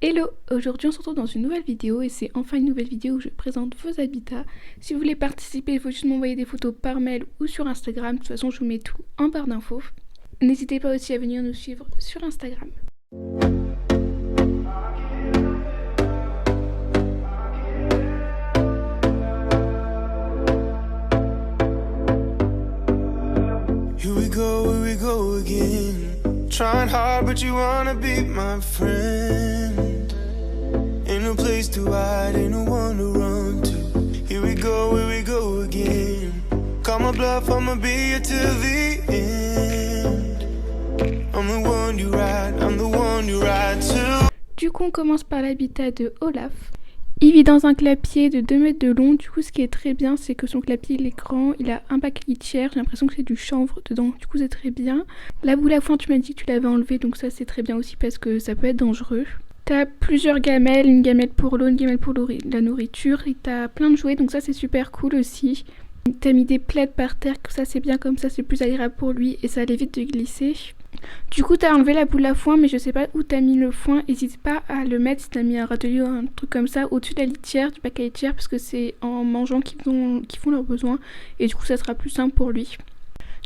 Hello! Aujourd'hui on se retrouve dans une nouvelle vidéo et c'est enfin une nouvelle vidéo où je présente vos habitats. Si vous voulez participer, il faut juste m'envoyer des photos par mail ou sur Instagram. De toute façon je vous mets tout en barre d'infos. N'hésitez pas aussi à venir nous suivre sur Instagram. Here we go again. Trying hard, but you wanna be my friend. Ain't no place to hide, ain't no one to run to. Here we go again. Call my bluff, I'ma be here till the end. I'm the one you ride to. Du coup on commence par l'habitat de Olaf. Il vit dans un clapier de 2 mètres de long. Du coup ce qui est très bien c'est que son clapier il est grand, il a un bac litière, j'ai l'impression que c'est du chanvre dedans, du coup c'est très bien. La boule à foin tu m'as dit que tu l'avais enlevée, donc ça c'est très bien aussi parce que ça peut être dangereux. T'as plusieurs gamelles, une gamelle pour l'eau, une gamelle pour la nourriture, et t'as plein de jouets, donc ça c'est super cool aussi. T'as mis des plaids par terre, ça c'est bien, comme ça c'est plus agréable pour lui et ça l'évite de glisser. Du coup t'as enlevé la boule à foin, mais je sais pas où t'as mis le foin, n'hésite pas à le mettre si t'as mis un râtelier ou un truc comme ça au-dessus de la litière, du bac à litière, parce que c'est en mangeant qu'ils font leurs besoins et du coup ça sera plus simple pour lui.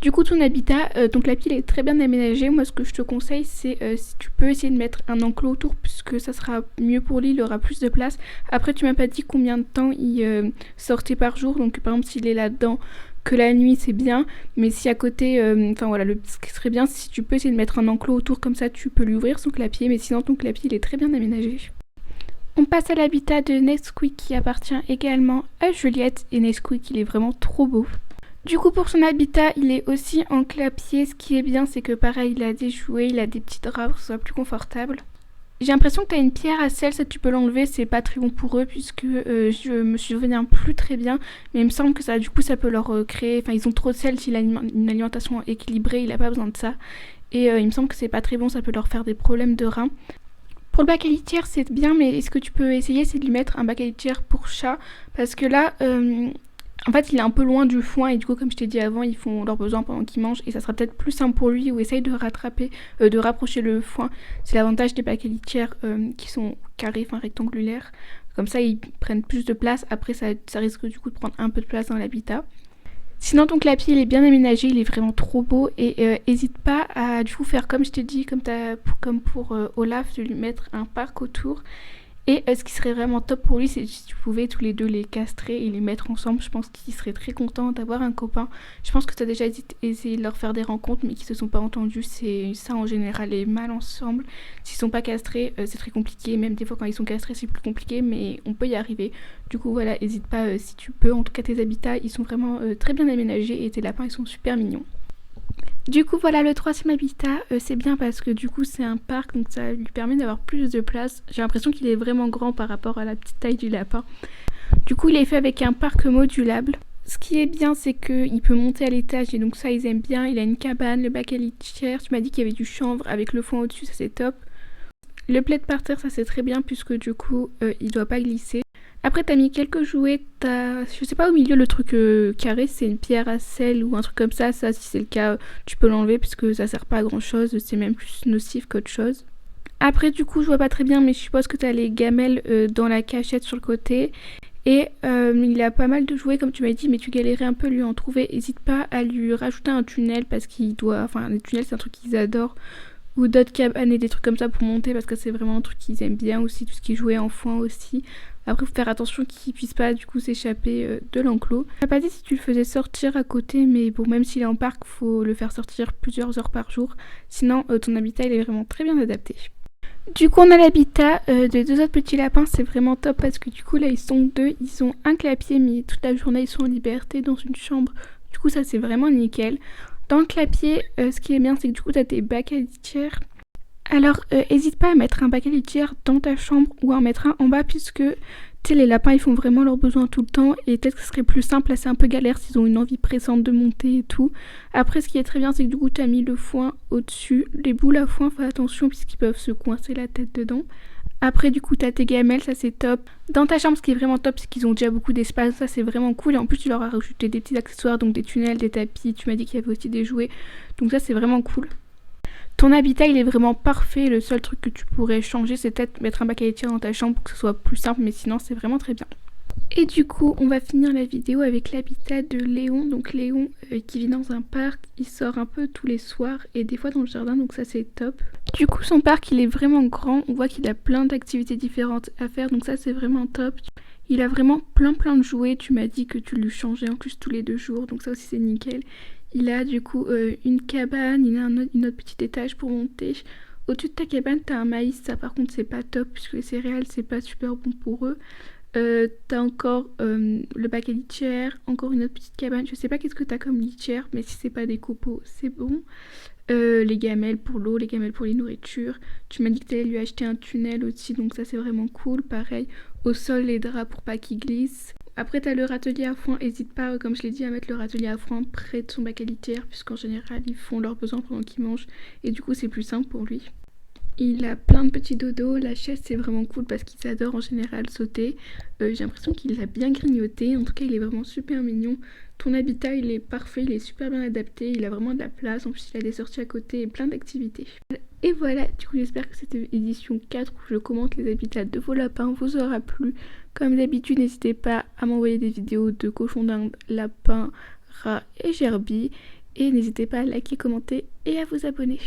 Du coup ton habitat, donc la pile est très bien aménagée. Moi ce que je te conseille c'est si tu peux essayer de mettre un enclos autour, puisque ça sera mieux pour lui, il aura plus de place. Après tu m'as pas dit combien de temps il sortait par jour, donc par exemple s'il est là-dedans que la nuit c'est bien, mais si à côté, enfin voilà, ce qui serait bien si tu peux essayer de mettre un enclos autour, comme ça tu peux lui ouvrir son clapier, mais sinon ton clapier il est très bien aménagé. On passe à l'habitat de Nesquik qui appartient également à Juliette, et Nesquik il est vraiment trop beau. Du coup pour son habitat il est aussi en clapier. Ce qui est bien c'est que pareil il a des jouets, il a des petits draps pour que ce soit plus confortable. J'ai l'impression que tu as une pierre à sel, ça tu peux l'enlever, c'est pas très bon pour eux puisque je me souviens plus très bien, mais il me semble que ça du coup ça peut leur créer, enfin ils ont trop de sel, s'il a une alimentation équilibrée il a pas besoin de ça, et il me semble que c'est pas très bon, ça peut leur faire des problèmes de reins. Pour le bac à litière c'est bien, mais ce que tu peux essayer c'est de lui mettre un bac à litière pour chat, parce que là en fait il est un peu loin du foin et du coup comme je t'ai dit avant ils font leurs besoins pendant qu'ils mangent, et ça sera peut-être plus simple pour lui, ou essaye de rapprocher le foin. C'est l'avantage des bacs à litière qui sont carrés, enfin rectangulaires, comme ça ils prennent plus de place. Après ça risque du coup de prendre un peu de place dans l'habitat. Sinon ton clapier il est bien aménagé, il est vraiment trop beau, et hésite pas à du coup faire comme je t'ai dit, comme pour Olaf, de lui mettre un parc autour. Et ce qui serait vraiment top pour lui, c'est si tu pouvais tous les deux les castrer et les mettre ensemble. Je pense qu'il serait très content d'avoir un copain. Je pense que tu as déjà essayé de leur faire des rencontres mais qui se sont pas entendus. C'est ça en général, les mâles ensemble. S'ils sont pas castrés, c'est très compliqué. Même des fois quand ils sont castrés, c'est plus compliqué, mais on peut y arriver. Du coup voilà, n'hésite pas si tu peux. En tout cas tes habitats, ils sont vraiment très bien aménagés et tes lapins, ils sont super mignons. Du coup voilà, le troisième habitat, c'est bien parce que du coup c'est un parc, donc ça lui permet d'avoir plus de place. J'ai l'impression qu'il est vraiment grand par rapport à la petite taille du lapin. Du coup il est fait avec un parc modulable. Ce qui est bien c'est qu'il peut monter à l'étage, et donc ça ils aiment bien. Il a une cabane, le bac à litière, tu m'as dit qu'il y avait du chanvre avec le foin au-dessus, ça c'est top. Le plaid par terre, ça c'est très bien puisque du coup il doit pas glisser. Après t'as mis quelques jouets, je sais pas, au milieu le truc carré, c'est une pierre à sel ou un truc comme ça si c'est le cas tu peux l'enlever puisque ça sert pas à grand chose, c'est même plus nocif qu'autre chose. Après du coup je vois pas très bien, mais je suppose que t'as les gamelles dans la cachette sur le côté, et il a pas mal de jouets comme tu m'as dit, mais tu galérais un peu à lui en trouver. N'hésite pas à lui rajouter un tunnel parce qu'il doit, enfin les tunnels c'est un truc qu'ils adorent, ou d'autres cabanes et des trucs comme ça pour monter parce que c'est vraiment un truc qu'ils aiment bien aussi, tout ce qui est joué en foin aussi. Après faut faire attention qu'il puisse pas du coup s'échapper de l'enclos. Je t'ai pas dit si tu le faisais sortir à côté, mais bon, même s'il est en parc, faut le faire sortir plusieurs heures par jour, sinon ton habitat il est vraiment très bien adapté. Du coup on a l'habitat de 2 autres petits lapins, c'est vraiment top parce que du coup là ils sont 2, ils ont un clapier mais toute la journée ils sont en liberté dans une chambre, du coup ça c'est vraiment nickel. Dans le clapier, ce qui est bien c'est que du coup tu as tes bacs à litière. Alors hésite pas à mettre un bac à litière dans ta chambre ou à en mettre un en bas, puisque tu sais les lapins ils font vraiment leurs besoins tout le temps, et peut-être que ce serait plus simple, là c'est un peu galère s'ils ont une envie pressante de monter et tout. Après ce qui est très bien c'est que du coup tu as mis le foin au-dessus, les boules à foin fais attention puisqu'ils peuvent se coincer la tête dedans. Après du coup t'as tes gamelles, ça c'est top. Dans ta chambre ce qui est vraiment top c'est qu'ils ont déjà beaucoup d'espace, ça c'est vraiment cool, et en plus tu leur as rajouté des petits accessoires, donc des tunnels, des tapis, tu m'as dit qu'il y avait aussi des jouets, donc ça c'est vraiment cool. Ton habitat il est vraiment parfait, le seul truc que tu pourrais changer c'est peut-être mettre un bac à litière dans ta chambre pour que ce soit plus simple, mais sinon c'est vraiment très bien. Et du coup on va finir la vidéo avec l'habitat de Léon. Donc Léon qui vit dans un parc, il sort un peu tous les soirs et des fois dans le jardin, donc ça c'est top. Du coup son parc il est vraiment grand, on voit qu'il a plein d'activités différentes à faire, donc ça c'est vraiment top. Il a vraiment plein de jouets, tu m'as dit que tu lui changeais en plus tous les 2 jours, donc ça aussi c'est nickel. Il a du coup une cabane, il a une autre petit étage pour monter. Au-dessus de ta cabane, t'as un maïs, ça par contre c'est pas top puisque les céréales c'est pas super bon pour eux. T'as encore le bac à litière, encore une autre petite cabane. Je sais pas qu'est-ce que t'as comme litière, mais si c'est pas des copeaux, c'est bon. Les gamelles pour l'eau, les gamelles pour les nourritures. Tu m'as dit que t'allais lui acheter un tunnel aussi, donc ça c'est vraiment cool. Pareil, au sol les draps pour pas qu'ils glissent. Après t'as le râtelier à foin, n'hésite pas comme je l'ai dit à mettre le râtelier à foin près de son bac à litière puisqu'en général ils font leurs besoins pendant qu'ils mangent et du coup c'est plus simple pour lui. Il a plein de petits dodos, la chaise c'est vraiment cool parce qu'ils adorent en général sauter. J'ai l'impression qu'il l'a bien grignoté, en tout cas il est vraiment super mignon. Ton habitat il est parfait, il est super bien adapté, il a vraiment de la place, en plus il a des sorties à côté et plein d'activités. Et voilà, du coup j'espère que cette édition 4 où je commente les habitats de vos lapins vous aura plu. Comme d'habitude n'hésitez pas à m'envoyer des vidéos de cochons d'Inde, lapins, rats et gerbilles. Et n'hésitez pas à liker, commenter et à vous abonner.